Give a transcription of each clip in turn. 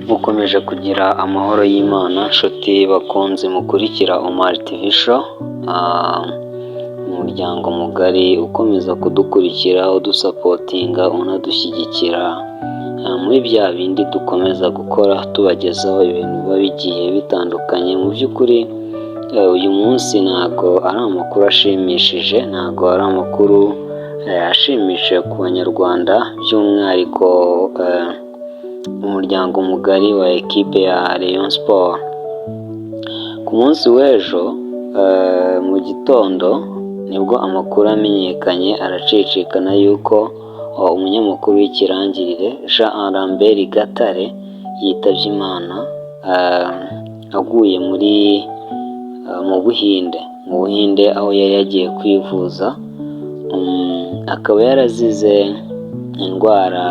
Mukomeje kugira amahoro y'Imana nshuti bakunze mukurikira Omar TV Show, umuryango mugari ukomeza kudukurikira udusapotinga unadushyigikira muri bya bindi dukomeza gukora tubagezaho ibintu biba bigiye bitandukanye. Mu by'ukuri uyu munsi ntago ari amakuru ashimishije, ntago ari amakuru ashimishije ku banyarwanda, by'umwihariko umuryango mugari wa ekipe ya Rayon Sport. Ku munsi w'ejo mu gitondo nibwo amakuru amenyekanye aracicikana yuko umunyamakuru w'ikirangirire Jean Lambert Gatare yitabye Imana aguye mu Buhinde aho yari yagiye kwivuza. Akaba yarazize indwara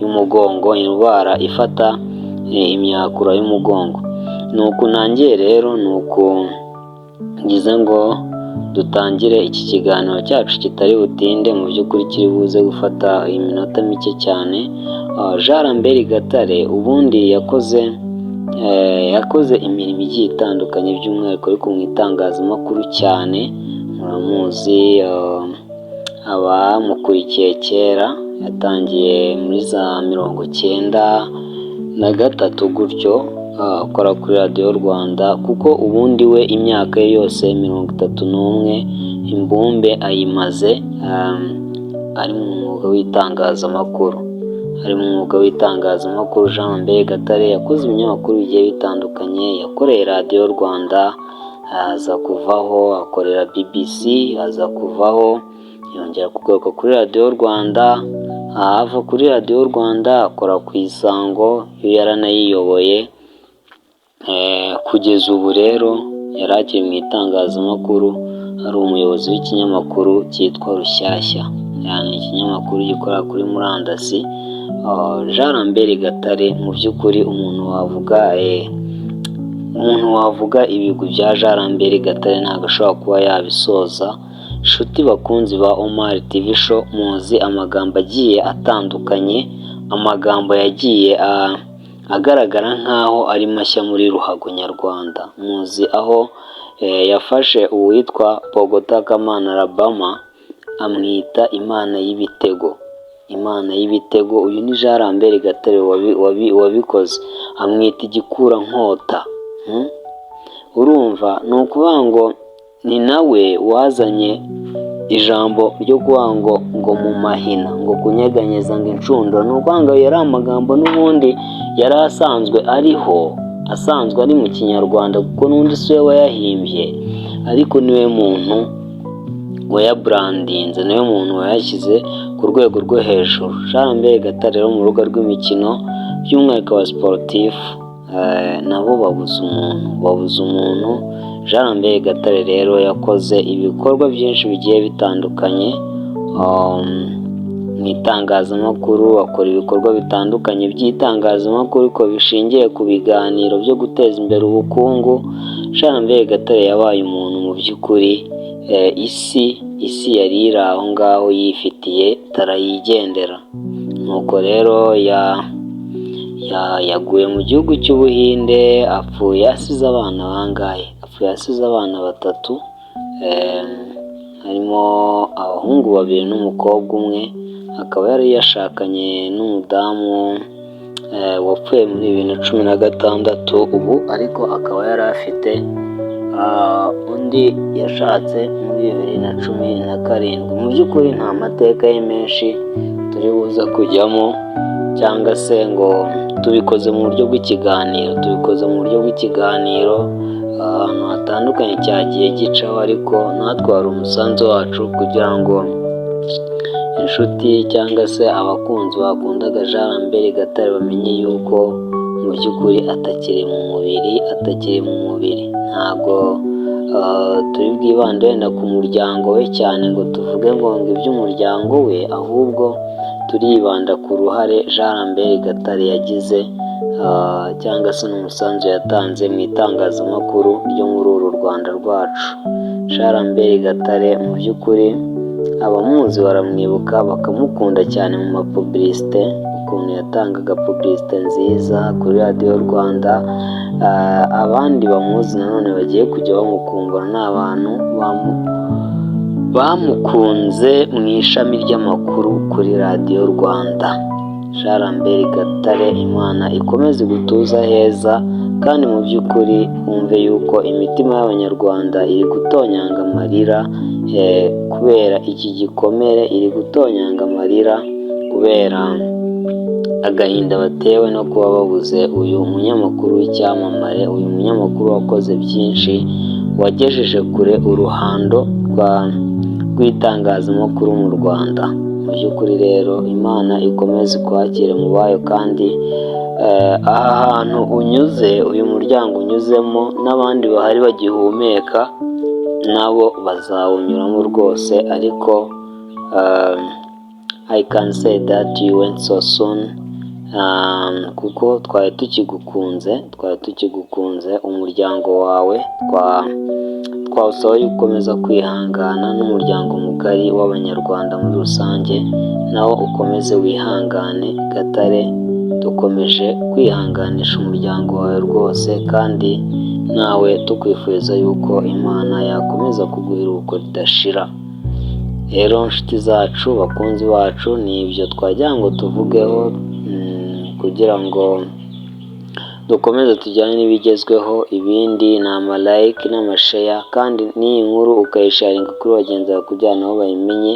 y'umugongo, indwara ifata imyakura y'umugongo. Nuko ntangiye rero ngize ngo dutangire iki kiganiro cyacu kitari butinde, mu by'ukuri kiri buze gufata iminota mike cyane. Jean Lambert Gatare ubundi yakoze imirimo igiye itandukanye, by'umwihariko ariko mu itangazamakuru cyane. Muramuzi, abamukurikiye kera yatangiye muri za 1993 gutyo akora kuri radiyo Rwanda, kuko ubundi we imyaka ye yose 31 imbumbe ayimaze ari mu mwuga w'itangazamakuru. Jean Lambert Gatare yakoze ibinyamakuru bigiye bitandukanye, yakoreye radiyo Rwanda aza kuvaho, akorera BBC aza kuvaho, yongera kugaruka kuri radiyo Rwanda, ava kuri radiyo Rwanda akora ku Isango, yo yaranayiyoboye. Kugeza ubu rero yari akiri mu itangazamakuru, ari umuyobozi w'ikinyamakuru cyitwa Rushyashya, yani ikinyamakuru gikorera kuri murandasi. Jean Lambert Gatare mu by'ukuri umuntu wavuga ibigwi bya Jean Lambert Gatare ntabwo ashobora kuba yabisoza. Inshuti bakunzi ba Omar TV Show, muzi amagambo agiye atandukanye, amagambo yagiye agaragara nk'aho ari mashya muri ruhago nyarwanda. Muzi aho yafashe uwitwa Bogota Kamana Alabama amwita Imana y'ibitego. Uyu ni Jean Lambert Gatare wabikoze, amwita igikurankota. Urumva, ni ukuvuga ngo ni nawe wazanye ijambo ryo kuvuga ngo mu mahina, ngo kunyeganyeza ngo inshundura. Ni ukuvuga ngo yari amagambo n'ubundi yari asanzwe ari mu kinyarwanda, kuko n'undi si we wayahimbye, ariko niwe muntu wayaburandinze, niwe muntu wayashyize ku rwego rwo hejuru. Jean Lambert Gatare rero mu rubuga rw'imikino, by'umwihariko wa sportif, nabo babuze umuntu. Jean Lambert Gatare rero yakoze ibikorwa byinshi bigiye bitandukanye mu itangazamakuru, akora ibikorwa bitandukanye by'itangazamakuru ko bishingiye ku biganiro byo guteza imbere ubukungu. Jean Lambert Gatare yabaye umuntu mu by'ukuri isi yari iri aho ngaho yifitiye tarayigendera. Nuko rero yaguye mu gihugu cy'Ubuhinde, apfuye asize abana bangahe? Apfuye asize abana 3, harimo abahungu 2 n'umukobwa umwe. Akaba yari yashakanye n'umudamu wapfuye muri 2016 ubu, ariko akaba yari afite undi yashatse muri 2017. Mu by'ukuri nta mateka ye menshi turi buza kujyamo, cyangwa se ngo tubikoze mu buryo bw'ikiganiro, ahantu hatandukanye cyagiye gicaho, ariko natwe hari umusanzu wacu kugira ngo inshuti cyangwa se abakunzi bakundaga Jean Lambert Gatare bamenye yuko mu by'ukuri atakiri mu mubiri. Ntabwo turi bwibande wenda ku muryango we cyane ngo tuvuge ngo iby'umuryango we, ahubwo turibanda ku ruhare Jean Lambert Gatare yagize, cyangwa se n'umusanzu yatanze mu itangazamakuru ryo muri uru Rwanda rwacu. Jean Lambert Gatare mu by'ukuri abamuzi baramwibuka bakamukunda cyane mu mapubulisite, ukuntu yatangaga publicité nziza kuri radiyo Rwanda. Abandi bamuzi nanone bagiye kujya bamukumbura ni abantu bamukunze mu ishami ry'amakuru kuri radiyo Rwanda. Jean Lambert Gatare, Imana ikomeze gutuza heza, kandi mu by'ukuri wumve yuko imitima y'abanyarwanda iri gutonyanga amarira kubera iki gikomere, iri gutonyanga amarira kubera agahinda batewe no kuba babuze uyu munyamakuru w'icyamamare, uyu munyamakuru wakoze byinshi, wagejeje kure uruhando rw'itangazamakuru mu Rwanda. Mu by'ukuri rero Imana ikomeze kwakira mu bayo, kandi aha hantu unyuze, uyu muryango unyuzemo, n'abandi bahari bagihumeka nabo bazawunyuramo rwose, ariko I can say that you went so soon, kuko twari tukigukunze, umuryango wawe twawusaba gukomeza kwihangana, n'umuryango mugari w'abanyarwanda muri rusange nawo ukomeze wihangane. Gatare, dukomeje kwihanganisha umuryango wawe rwose, kandi nawe tukwifuriza yuko Imana yakomeza kuguha iruhuko ridashira. Rero nshuti zacu, bakunzi bacu, ni ibyo twagira ngo tuvugeho kugira ngo dukomeze tujyane n'ibigezweho. Ibindi ni like n'amashare, kandi n'iyi nkuru ukayisharinga kuri bagenzi bawe kugira nabo bayimenye,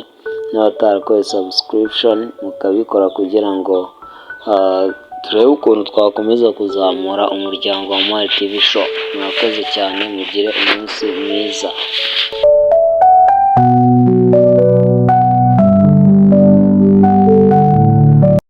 n'abatarakoze subscription mukabikora kugira ngo turebe ukuntu twakomeza kuzamura umuryango wa Mwali TV Show. Murakoze cyane, mugire umunsi mwiza.